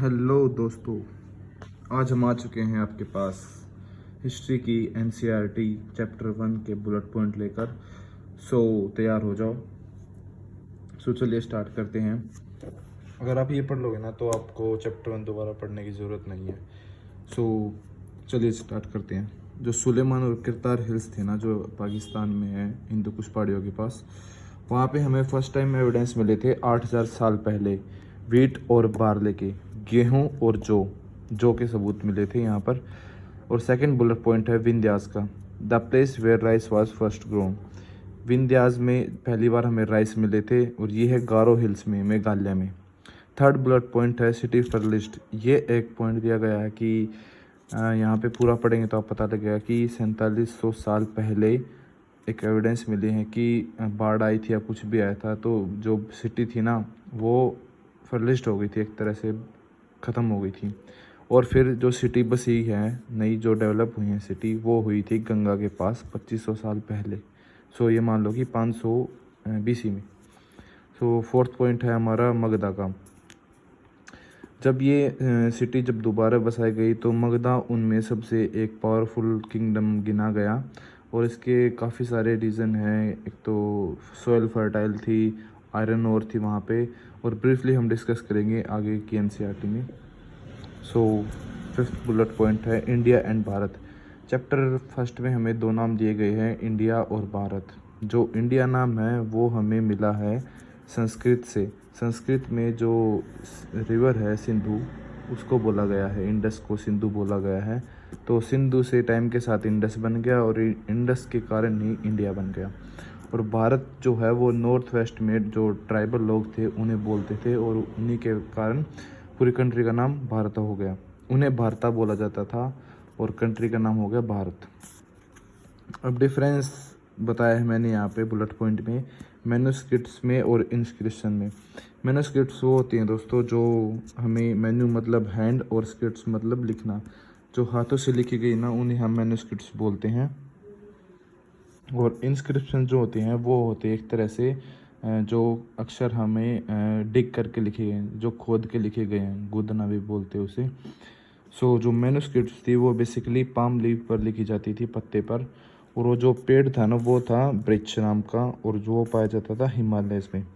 Hello दोस्तों, आज हम आ चुके हैं आपके पास हिस्ट्री की एनसीईआरटी चैप्टर 1 के बुलेट पॉइंट लेकर। तैयार हो जाओ। चलिए स्टार्ट करते हैं। अगर आप ये पढ़ लोगे ना तो आपको चैप्टर 1 दोबारा पढ़ने की ज़रूरत नहीं है। चलिए स्टार्ट करते हैं। जो सुलेमान और करतार हिल्स थे ना, जो पाकिस्तान में है हिंदू कुश पहाड़ियों के पास, वहाँ पे हमें फर्स्ट टाइम एविडेंस मिले थे 8000 साल पहले वीट और बार्ले के, गेहूं और जौ के सबूत मिले थे यहाँ पर। और सेकंड बुलेट पॉइंट है विंध्यास का, the place where rice was first grown. Vindhyas में पहली बार हमें राइस मिले थे और ये है गारो हिल्स में, मेघालय में। थर्ड बुलेट पॉइंट है सिटी फर्लिस्ट। ये एक पॉइंट दिया गया है कि यहाँ पे पूरा पढ़ेंगे तो आप पता लगेगा कि 4700 साल पहले एक एविडेंस मिली है कि बाढ़ आई थी या कुछ भी आया था, तो जो सिटी थी ना वो फर्लिस्ट हो गई थी, एक तरह से ख़त्म हो गई थी। और फिर जो सिटी बसी है नई, जो डेवलप हुई है सिटी, वो हुई थी गंगा के पास 2500 साल पहले। ये मान लो कि 500 BC में। फोर्थ पॉइंट है हमारा मगधा का। जब ये सिटी जब दोबारा बसाई गई तो मगधा उनमें सबसे एक पावरफुल किंगडम गिना गया। और इसके काफ़ी सारे रीज़न हैं। एक तो सॉइल फर्टाइल थी, आयरन ओर थी वहाँ पे, और ब्रीफली हम डिस्कस करेंगे आगे की एनसीईआरटी में। फिफ्थ बुलेट पॉइंट है India and Bharat. Chapter first में हमें दो नाम दिए गए हैं, इंडिया और भारत। जो इंडिया नाम है वो हमें मिला है संस्कृत से। संस्कृत में जो रिवर है सिंधु, उसको बोला गया है, इंडस को सिंधु बोला गया है। तो सिंधु से टाइम के साथ इंडस बन गया और इंडस के कारण ही इंडिया बन गया। और भारत जो है वो नॉर्थ वेस्ट में जो ट्राइबल लोग थे उन्हें बोलते थे, और उन्हीं के कारण पूरी कंट्री का नाम भारत हो गया। उन्हें भारता बोला जाता था और कंट्री का नाम हो गया भारत। अब डिफरेंस बताया है मैंने यहाँ पे बुलेट पॉइंट में, मैन्युस्क्रिप्ट्स में और इंस्क्रिप्शन में। मैन्युस्क्रिप्ट्स वो होती हैं दोस्तों जो हमें, मैन्यू मतलब हैंड और स्क्रिप्ट्स मतलब लिखना, जो हाथों से लिखी गई ना उन्हें हम मैन्युस्क्रिप्ट्स बोलते हैं। और इंस्क्रिप्शन जो होते हैं वो होते हैं एक तरह से जो अक्षर हमें डिग करके लिखे गए हैं, जो खोद के लिखे गए हैं, गुदना भी बोलते हैं उसे। जो मैन्युस्क्रिप्ट्स थी वो बेसिकली पाम लीफ पर लिखी जाती थी, पत्ते पर। और वो जो पेड़ था ना वो था वृक्ष नाम का, और जो पाया जाता था हिमालयस में।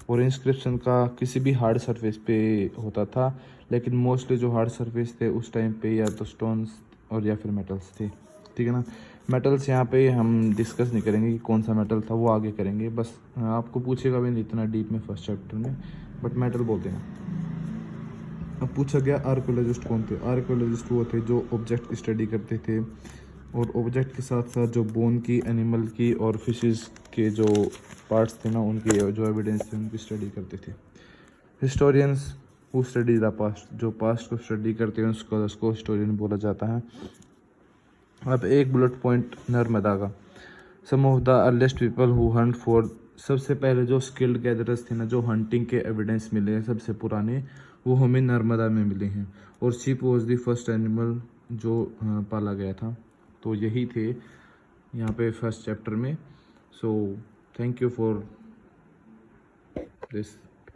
और इंस्क्रिप्शन का किसी भी हार्ड सरफेस पे होता था, लेकिन मोस्टली जो हार्ड सरफेस थे उस टाइम पे या तो स्टोन्स और या फिर मेटल्स थे। ठीक है ना। मेटल्स यहाँ पे हम डिस्कस नहीं करेंगे कि कौन सा मेटल था, वो आगे करेंगे। बस आपको पूछेगा भी नहीं इतना डीप में फर्स्ट चैप्टर में, बट मेटल बोलते हैं। अब पूछा गया आर्कोलॉजिस्ट कौन थे। आर्कोलॉजिस्ट वो थे जो ऑब्जेक्ट की स्टडी करते थे, और ऑब्जेक्ट के साथ साथ जो बोन की, एनिमल की और फिशेस के जो पार्ट्स थे ना उनकी जो एविडेंस थे उनकी स्टडी करते थे। Historians who study the past, जो पास्ट को स्टडी करते हैं उसको हिस्टोरियन बोला जाता है। अब एक बुलेट पॉइंट नर्मदा का, some of the earliest people who hunt for. सबसे पहले जो स्किल्ड गैदरर्स थे ना, जो हंटिंग के एविडेंस मिले हैं सबसे पुराने, वो हमें नर्मदा में मिले हैं। और ship was the first animal जो पाला गया था। तो यही थे यहाँ पे फर्स्ट चैप्टर में। Thank you for this.